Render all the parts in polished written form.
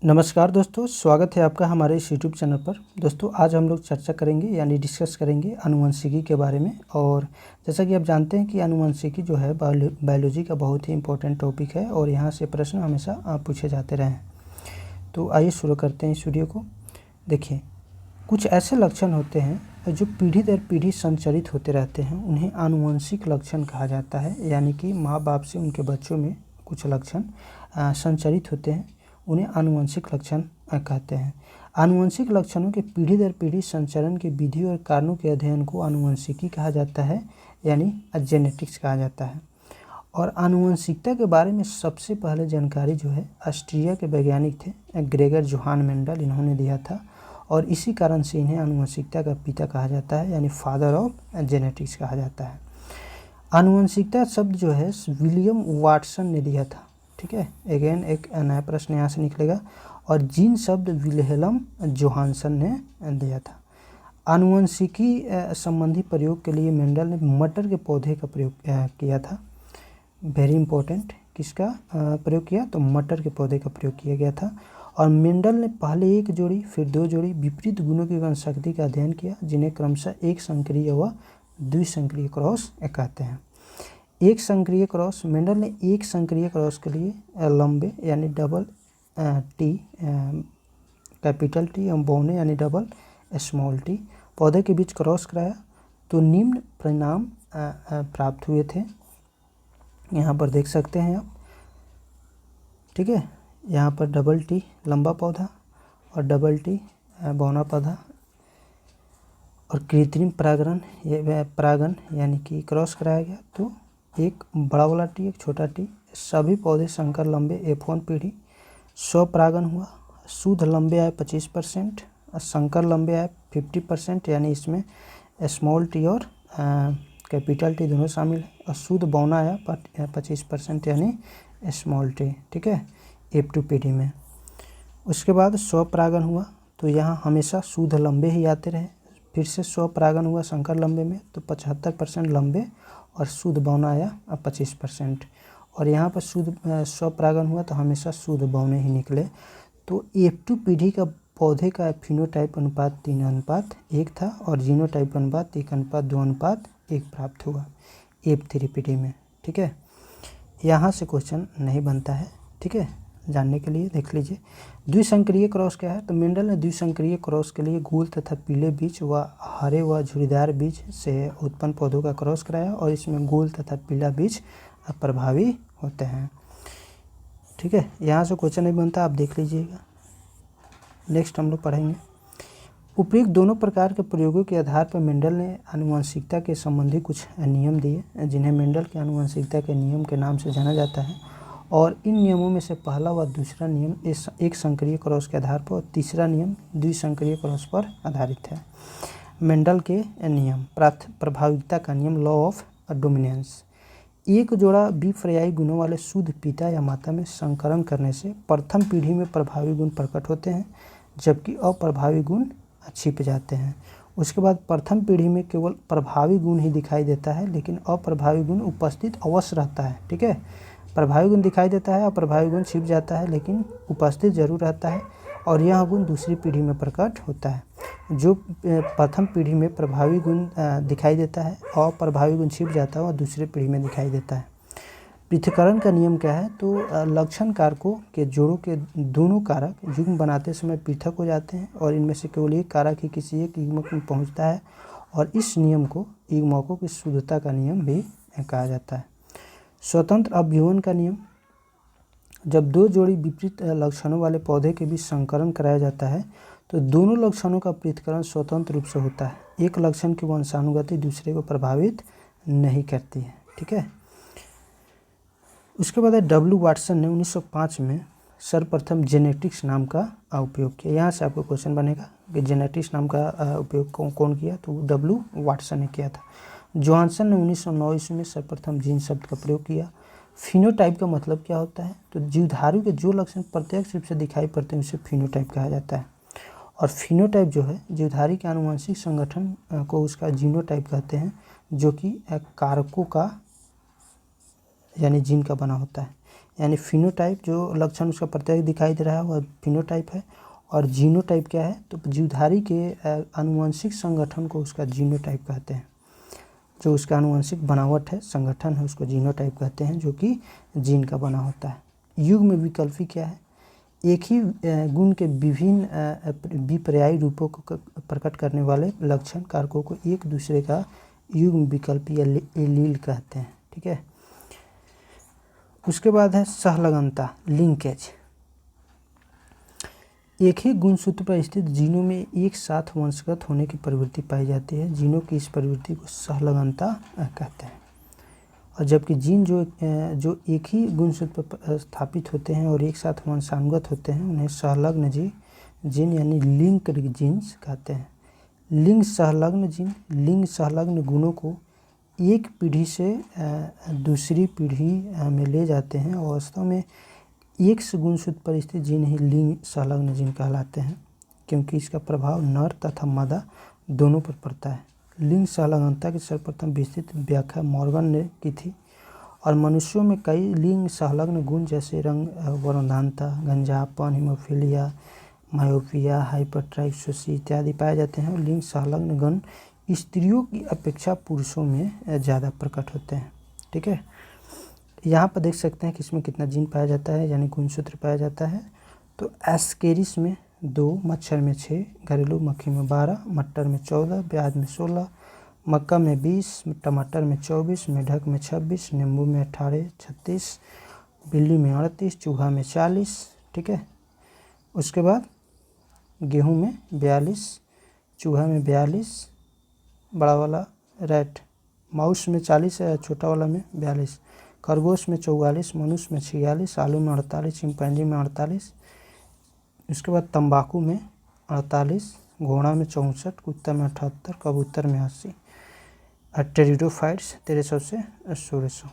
नमस्कार दोस्तों, स्वागत है आपका हमारे इस यूट्यूब चैनल पर। दोस्तों आज हम लोग चर्चा करेंगे यानी डिस्कस करेंगे आनुवंशिकी के बारे में। और जैसा कि आप जानते हैं कि आनुवंशिकी जो है बायोलॉजी का बहुत ही इम्पोर्टेंट टॉपिक है और यहाँ से प्रश्न हमेशा पूछे जाते रहे हैं। तो आइए शुरू करते हैं इस वीडियो को। देखिए, कुछ ऐसे लक्षण होते हैं जो पीढ़ी दर पीढ़ी संचरित होते रहते हैं, उन्हें आनुवंशिक लक्षण कहा जाता है। यानी कि माँ बाप से उनके बच्चों में कुछ लक्षण संचरित होते हैं, उन्हें आनुवंशिक लक्षण कहते हैं। आनुवंशिक लक्षणों के पीढ़ी दर पीढ़ी संचरण के विधि और कारणों के अध्ययन को आनुवंशिकी कहा जाता है, यानी जेनेटिक्स कहा जाता है। और आनुवंशिकता के बारे में सबसे पहले जानकारी जो है ऑस्ट्रिया के वैज्ञानिक थे ग्रेगर जोहान मेंडल, इन्होंने दिया था। और इसी कारण से इन्हें आनुवंशिकता का पिता कहा जाता है, यानी फादर ऑफ जेनेटिक्स कहा जाता है। आनुवंशिकता शब्द जो है विलियम वाटसन ने दिया था। ठीक है, अगेन एक नया प्रश्न यहाँ से निकलेगा। और जीन शब्द विल्हेल्म जोहानसन ने दिया था। आनुवंशिकी संबंधी प्रयोग के लिए मेंडल ने मटर के पौधे का प्रयोग किया था। वेरी इंपॉर्टेंट, किसका प्रयोग किया? तो मटर के पौधे का प्रयोग किया गया था। और मेंडल ने पहले एक जोड़ी फिर दो जोड़ी विपरीत गुणों की वंशशक्ति का अध्ययन किया, जिन्हें क्रमशः एक संक्रिय व द्विसंक्रिय क्रॉस कहते हैं। एक संक्रिय क्रॉस, मेंडल ने एक संक्रिय क्रॉस के लिए लंबे यानी डबल टी कैपिटल टी और बौने यानी डबल स्मॉल टी पौधे के बीच क्रॉस कराया, तो निम्न परिणाम प्राप्त हुए थे। यहाँ पर देख सकते हैं आप। ठीक है, यहाँ पर डबल टी लंबा पौधा और डबल टी बौना पौधा। और कृत्रिम परागण यानी कि क्रॉस कराया गया, तो एक बड़ा वाला टी एक छोटा टी, सभी पौधे संकर लंबे F1 पीढ़ी। स्वपरागण हुआ, शुद्ध लंबे आए 25% और संकर लंबे आए 50%, यानी इसमें स्मॉल टी और कैपिटल टी दोनों शामिल है। और शुद्ध बौना आया 25%, यानी स्मॉल टी। ठीक है, F2 पीढ़ी में। उसके बाद स्वपरागण हुआ, तो यहाँ हमेशा शुद्ध लंबे ही आते रहे। फिर से स्वपरागण हुआ संकर लंबे में, तो 75% लंबे और शुद्ध बौना आया 25%। और यहाँ पर शुद्ध स्वपरागण हुआ तो हमेशा शुद्ध बौने ही निकले। तो F2 पीढ़ी का पौधे का फिनोटाइप अनुपात 3:1 था और जीनोटाइप अनुपात 1:2:1 प्राप्त हुआ F3 पीढ़ी में। ठीक है, यहाँ से क्वेश्चन नहीं बनता है। ठीक है, जानने के लिए देख लीजिए। द्विसंक्रिय क्रॉस क्या है? तो मेंडल ने द्विसंक्रिय क्रॉस के लिए गोल तथा पीले बीज व हरे व झुर्रीदार बीज से उत्पन्न पौधों का क्रॉस कराया और इसमें गोल तथा पीला बीज प्रभावी होते हैं। ठीक है, यहाँ से क्वेश्चन नहीं बनता, आप देख लीजिएगा। नेक्स्ट हम लोग पढ़ेंगे। उपयुक्त दोनों प्रकार के प्रयोगों के आधार पर मेंडल ने आनुवंशिकता के संबंधी कुछ नियम दिए, जिन्हें मेंडल के आनुवंशिकता के नियम के नाम से जाना जाता है। और इन नियमों में से पहला व दूसरा नियम एक संक्रिय क्रॉस के आधार पर और तीसरा नियम द्विसंक्रिय क्रॉस पर आधारित है। मेंडल के नियम। प्रभाविता का नियम, लॉ ऑफ डोमिनेंस। एक जोड़ा विपर्यायी गुणों वाले शुद्ध पिता या माता में संकरण करने से प्रथम पीढ़ी में प्रभावी गुण प्रकट होते हैं, जबकि अप्रभावी गुण छिप जाते हैं। उसके बाद प्रथम पीढ़ी में केवल प्रभावी गुण ही दिखाई देता है, लेकिन अप्रभावी गुण उपस्थित अवश्य रहता है। ठीक है, प्रभावी गुण दिखाई देता है, अप्रभावी गुण छिप जाता है, लेकिन उपस्थित जरूर रहता है। और यह गुण दूसरी पीढ़ी में प्रकट होता है। जो प्रथम पीढ़ी में प्रभावी गुण दिखाई देता है, अप्रभावी गुण छिप जाता है और दूसरी पीढ़ी में दिखाई देता है। पृथक्करण का नियम क्या है? तो लक्षण कारकों के जोड़ों के दोनों कारक युग्म बनाते समय पृथक हो जाते हैं और इनमें से केवल एक कारक ही किसी एक युग्मक में पहुँचता है, और इस नियम को युग्मकों की शुद्धता का नियम भी कहा जाता है। स्वतंत्र अभ्युहन का नियम। जब दो जोड़ी विपरीत लक्षणों वाले पौधे के बीच संकरण कराया जाता है, तो दोनों लक्षणों का पृथक्करण स्वतंत्र रूप से होता है। एक लक्षण की वंशानुगति दूसरे को प्रभावित नहीं करती है। ठीक है, उसके बाद W वाटसन ने 1905 में सर्वप्रथम जेनेटिक्स नाम का उपयोग किया। यहाँ से आपको क्वेश्चन बनेगा कि जेनेटिक्स नाम का उपयोग कौन किया? तो W वाटसन ने किया था। जोहानसन ने 1909 ईस्वी में सर्वप्रथम जीन शब्द का प्रयोग किया। फिनोटाइप का मतलब क्या होता है? तो जीवधारू के जो लक्षण प्रत्यक्ष रूप से दिखाई पड़ते हैं उसे फिनोटाइप कहा जाता है। और फिनोटाइप जो है जीवधारी के आनुवंशिक संगठन को उसका जीनोटाइप कहते हैं, जो कि कारकों का यानी जीन का बना होता है। यानी फिनोटाइप जो लक्षण उसका प्रत्येक दिखाई दे रहा है वह फिनोटाइप है। और जीनोटाइप क्या है, तो जीवधारी के आनुवंशिक संगठन को उसका जीनोटाइप कहते हैं। जो उसका आनुवंशिक बनावट है, संगठन है, उसको जीनोटाइप कहते हैं, जो कि जीन का बना होता है। युग्म विकल्पी क्या है, एक ही गुण के विभिन्न विपर्यायी रूपों को प्रकट करने वाले लक्षण कारकों को एक दूसरे का युग्म विकल्पी या एलील कहते हैं। ठीक है। उसके बाद है सहलगनता, लिंकेज। एक ही गुणसूत्र पर स्थित जीनों में एक साथ वंशगत होने की प्रवृत्ति पाई जाती है। जीनों की इस प्रवृत्ति को सहलगनता कहते हैं। और जबकि जीन जो एक ही गुणसूत्र पर स्थापित होते हैं और एक साथ वंशानुगत होते हैं, उन्हें सहलग्न जीन यानी लिंक्ड जीन्स कहते हैं। लिंग सहलग्न जीन लिंग सहलग्न गुणों को एक पीढ़ी से दूसरी पीढ़ी में ले जाते हैं और वास्तव में एक से गुणसूत्र पर स्थित जीन ही लिंग सहलग्न जीन कहलाते हैं, क्योंकि इसका प्रभाव नर तथा मादा दोनों पर पड़ता है। लिंग सहलग्नता की सर्वप्रथम विस्तृत व्याख्या मॉर्गन ने की थी और मनुष्यों में कई लिंग सहलग्न गुण जैसे रंग वर्णधानता, गंजापन, हीमोफीलिया, मायोपिया, हाइपरट्राइक्सोसी इत्यादि पाए जाते हैं। लिंग सहलग्न गुण स्त्रियों की अपेक्षा पुरुषों में ज़्यादा प्रकट होते हैं। ठीक है। यहाँ पर देख सकते हैं कि इसमें कितना जीन पाया जाता है, यानी गुणसूत्र पाया जाता है। तो एस्केरिस में 2, मच्छर में 6, घरेलू मक्खी में 12, मटर में 14, प्याज में 16, मक्का में 20, टमाटर में 24, मेढक में 26, नींबू में 18, 36, बिल्ली में 38, चूहा में 40। ठीक है। उसके बाद गेहूँ में 42, चूहा में 42, बड़ा वाला रैट, माउस में 40 है, छोटा वाला में 42, खरगोश में 44, मनुष्य में 46, आलू में 48, चिंपैंजी में 48। उसके बाद तंबाकू में 48, घोड़ा में 64, कुत्ता में 78, कबूतर में 80, टेरिडोफाइट्स 1300 से 1600।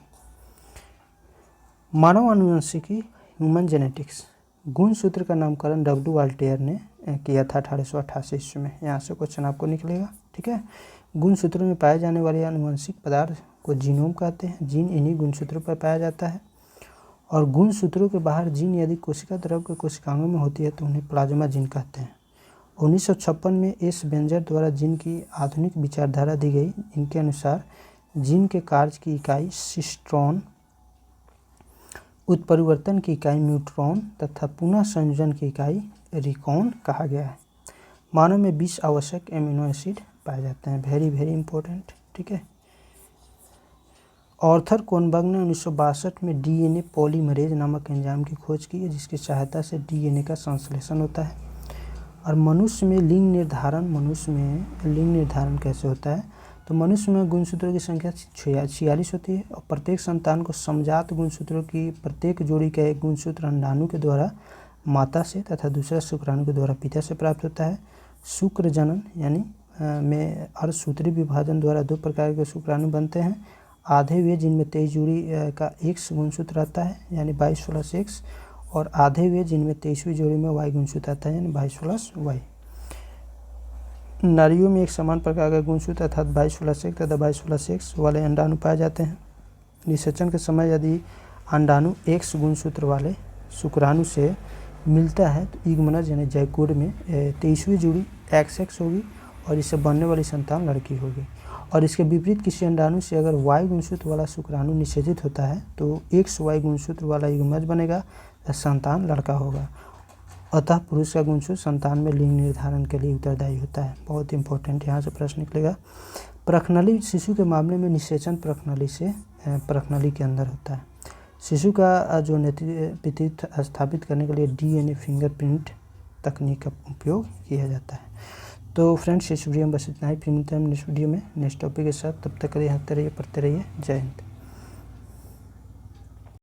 मानव आनुवंशिकी, ह्यूमन जेनेटिक्स। गुणसूत्र का नामकरण डब्ल्यू वाल्टेयर ने किया था 1888 ईस्वी में। यहाँ से क्वेश्चन आपको निकलेगा। ठीक है। गुणसूत्रों में पाए जाने वाले आनुवंशिक पदार्थ को जीनोम कहते हैं। जीन इन्हीं गुणसूत्रों पर पाया जाता है और गुणसूत्रों के बाहर जीन यदि कोशिका द्रव के कोशिकांगों में होती है तो उन्हें प्लाज्मा जीन कहते हैं। 1956 में एस बेंजर द्वारा जीन की आधुनिक विचारधारा दी गई। इनके अनुसार जीन के कार्य की इकाई सिस्ट्रॉन, उत्परिवर्तन की इकाई म्यूट्रॉन तथा पुनः संयोजन की इकाई रिकॉन कहा गया है। मानव में 20 आवश्यक एमिनो एसिड पाए जाते हैं। Very very important. ठीक है। आर्थर कोनबर्ग ने 1962 में डीएनए पॉलीमरेज नामक एंजाइम की खोज की है, जिसकी सहायता से डीएनए का संश्लेषण होता है। और मनुष्य में लिंग निर्धारण कैसे होता है, तो मनुष्य में गुणसूत्रों की संख्या 46 होती है और प्रत्येक संतान को समजात गुणसूत्रों की प्रत्येक जोड़ी का एक गुणसूत्र अंडाणु के द्वारा माता से तथा दूसरा शुक्राणु के द्वारा पिता से प्राप्त होता है। शुक्र जनन यानी में अर्धसूत्री विभाजन द्वारा 2 प्रकार के शुक्राणु बनते हैं। आधे वे जिनमें 23 जोड़ी का X गुणसूत्र आता है यानी 22+X, और आधे वे जिनमें 23वीं जोड़ी में Y गुणसूत्र आता है यानी 22+Y। नारियों में एक समान प्रकार का गुणसूत्र अर्थात 22+X तथा 22+X वाले अंडाणु पाए जाते हैं। निषेचन के समय यदि अंडाणु X गुणसूत्र वाले शुक्राणु से मिलता है तो युग्मनज यानी जैकोड में 23वीं जोड़ी XX होगी और इससे बनने वाली संतान लड़की होगी। और इसके विपरीत किसी अंडाणु से अगर Y गुणसूत्र वाला शुक्राणु निषेचित होता है तो XY गुणसूत्र वाला युग्मनज बनेगा, संतान लड़का होगा। अतः पुरुष का गुणसूत्र संतान में लिंग निर्धारण के लिए उत्तरदायी होता है। बहुत इंपॉर्टेंट यहाँ से प्रश्न निकलेगा। प्रखनली शिशु के मामले में निषेचन प्रखनली के अंदर होता है। शिशु का जो नेतृत्व स्थापित करने के लिए डीएनए फिंगरप्रिंट तकनीक का उपयोग किया जाता है। तो फ्रेंड्स, इस वीडियो में बस इतना ही। फिर मिलते हैं नेक्स्ट वीडियो में नेक्स्ट टॉपिक के साथ। तब तक के लिए हंसते रहिए, पढ़ते रहिए। जय हिंद।